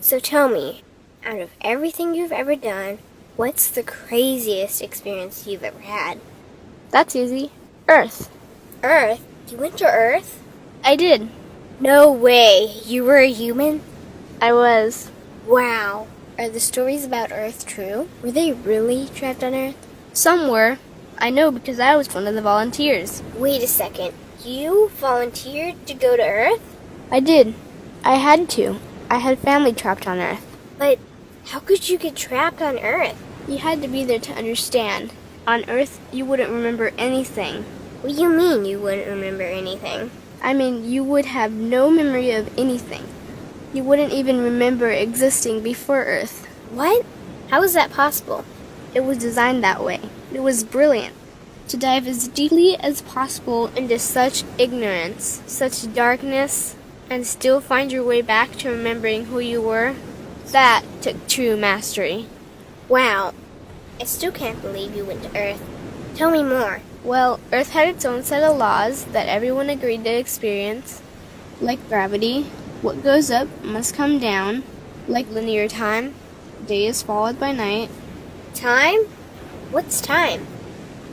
So tell me, out of everything you've ever done, what's the craziest experience you've ever had? That's easy. Earth. Earth? You went to Earth? I did. No way. You were a human? I was. Wow. Are the stories about Earth true? Were they really trapped on Earth? Some were. I know because I was one of the volunteers. Wait a second. You volunteered to go to Earth? I did. I had to. I had family trapped on Earth. But how could you get trapped on Earth? You had to be there to understand. On Earth, you wouldn't remember anything. What do you mean you wouldn't remember anything? I mean, you would have no memory of anything. You wouldn't even remember existing before Earth. What? How is that possible? It was designed that way. It was brilliant. To dive as deeply as possible into such ignorance, such darkness, and still find your way back to remembering who you were, that took true mastery. Wow. I still can't believe you went to Earth. Tell me more. Well, Earth had its own set of laws that everyone agreed to experience, like gravity. What goes up must come down, like linear time. Day is followed by night. Time? What's time?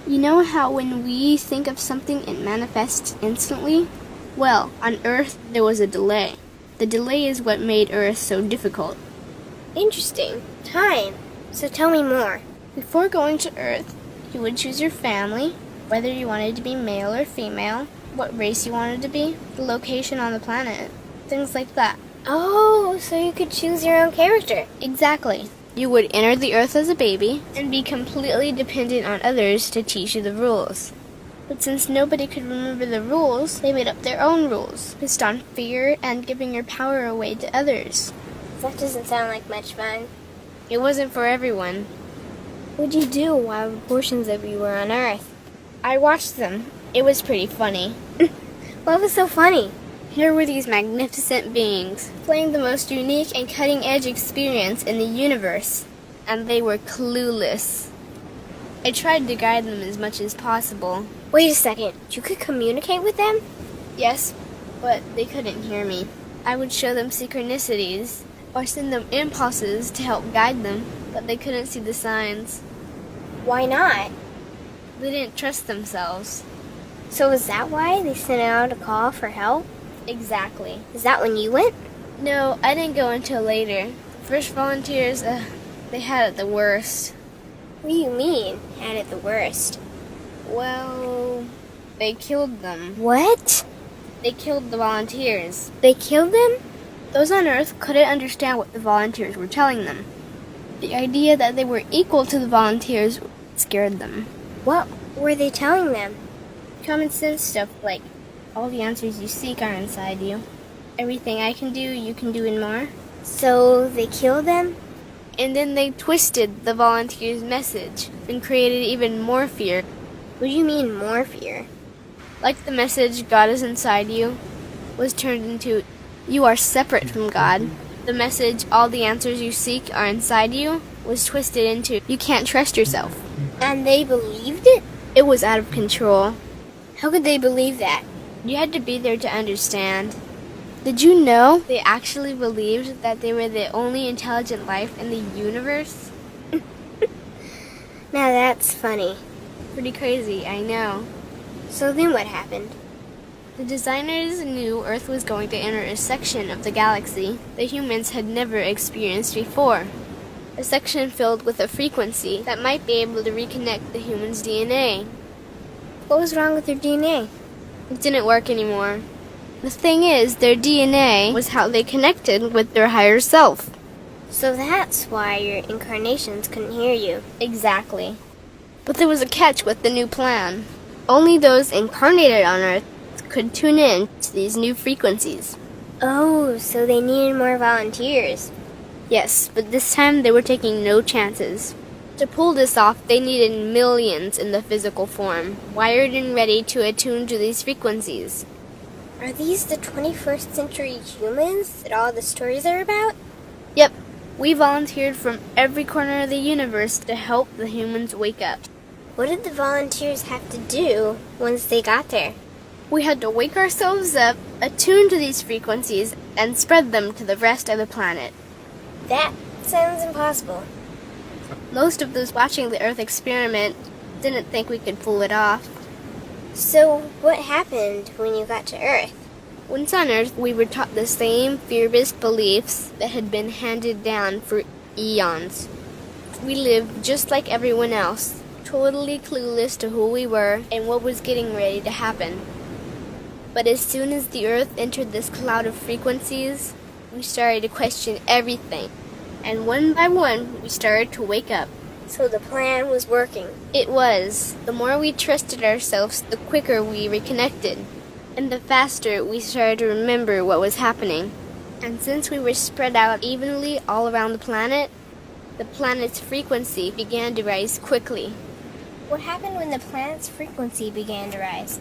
You know how when we think of something it manifests instantly? Well, on Earth there was a delay. The delay is what made Earth so difficult. Interesting. Time. So tell me more. Before going to Earth, you would choose your family, whether you wanted to be male or female, what race you wanted to be, the location on the planet, things like that. Oh, so you could choose your own character. Exactly. You would enter the Earth as a baby and be completely dependent on others to teach you the rules. But since nobody could remember the rules, they made up their own rules, based on fear and giving your power away to others. That doesn't sound like much fun. It wasn't for everyone. What'd you do while portions of you were on Earth? I watched them. It was pretty funny. What was so funny? Here were these magnificent beings, playing the most unique and cutting-edge experience in the universe, and they were clueless. I tried to guide them as much as possible. Wait a second. You could communicate with them? Yes, but they couldn't hear me. I would show them synchronicities, or send them impulses to help guide them, but they couldn't see the signs. Why not? They didn't trust themselves. So is that why they sent out a call for help? Exactly. Is that when you went? No, I didn't go until later. The first volunteers, they had it the worst. What do you mean, had it the worst? Well, they killed them. What? They killed the volunteers. They killed them? Those on Earth couldn't understand what the volunteers were telling them. The idea that they were equal to the volunteers scared them. What were they telling them? Common sense stuff like, all the answers you seek are inside you. Everything I can do, you can do and more. So they killed them? And then they twisted the volunteers' message and created even more fear. What do you mean more fear? Like the message, God is inside you, was turned into, you are separate from God. The message, all the answers you seek are inside you, was twisted into, you can't trust yourself. And they believed it? It was out of control. How could they believe that? You had to be there to understand. Did you know they actually believed that they were the only intelligent life in the universe? Now that's funny. Pretty crazy, I know. So then what happened? The designers knew Earth was going to enter a section of the galaxy that humans had never experienced before. A section filled with a frequency that might be able to reconnect the human's DNA. What was wrong with their DNA? It didn't work anymore. The thing is, their DNA was how they connected with their higher self. So that's why your incarnations couldn't hear you. Exactly. But there was a catch with the new plan. Only those incarnated on Earth could tune in to these new frequencies. Oh, so they needed more volunteers. Yes, but this time they were taking no chances. To pull this off, they needed millions in the physical form, wired and ready to attune to these frequencies. Are these the 21st century humans that all the stories are about? Yep, we volunteered from every corner of the universe to help the humans wake up. What did the volunteers have to do once they got there? We had to wake ourselves up, attune to these frequencies, and spread them to the rest of the planet. That sounds impossible. Most of those watching the Earth experiment didn't think we could pull it off. So, what happened when you got to Earth? Once on Earth, we were taught the same fear-based beliefs that had been handed down for eons. We lived just like everyone else, totally clueless to who we were and what was getting ready to happen. But as soon as the Earth entered this cloud of frequencies, we started to question everything. And one by one, we started to wake up. So the plan was working. It was. The more we trusted ourselves, the quicker we reconnected. And the faster we started to remember what was happening. And since we were spread out evenly all around the planet's frequency began to rise quickly. What happened when the planet's frequency began to rise?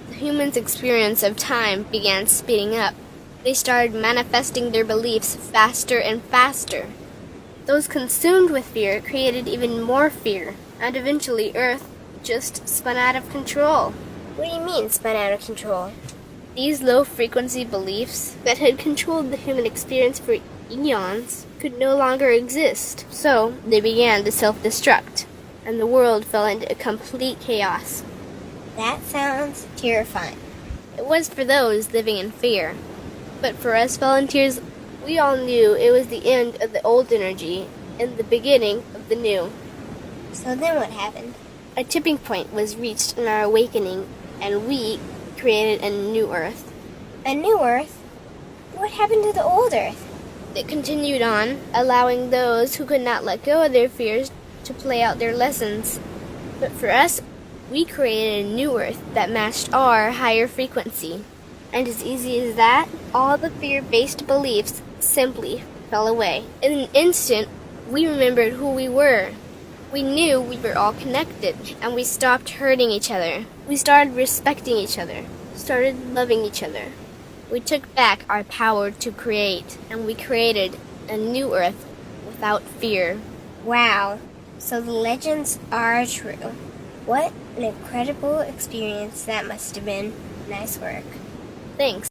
The humans' experience of time began speeding up. They started manifesting their beliefs faster and faster. Those consumed with fear created even more fear, and eventually Earth just spun out of control. What do you mean, spun out of control? These low-frequency beliefs that had controlled the human experience for eons could no longer exist, so they began to self-destruct, and the world fell into complete chaos. That sounds terrifying. It was for those living in fear. But for us volunteers, we all knew it was the end of the old energy and the beginning of the new. So then what happened? A tipping point was reached in our awakening, and we created a new Earth. A new Earth? What happened to the old Earth? It continued on, allowing those who could not let go of their fears to play out their lessons. But for us, we created a new Earth that matched our higher frequency. And as easy as that, all the fear-based beliefs simply fell away. In an instant, we remembered who we were. We knew we were all connected, and we stopped hurting each other. We started respecting each other, started loving each other. We took back our power to create, and we created a new Earth without fear. Wow, so the legends are true. What an incredible experience that must have been. Nice work. Thanks.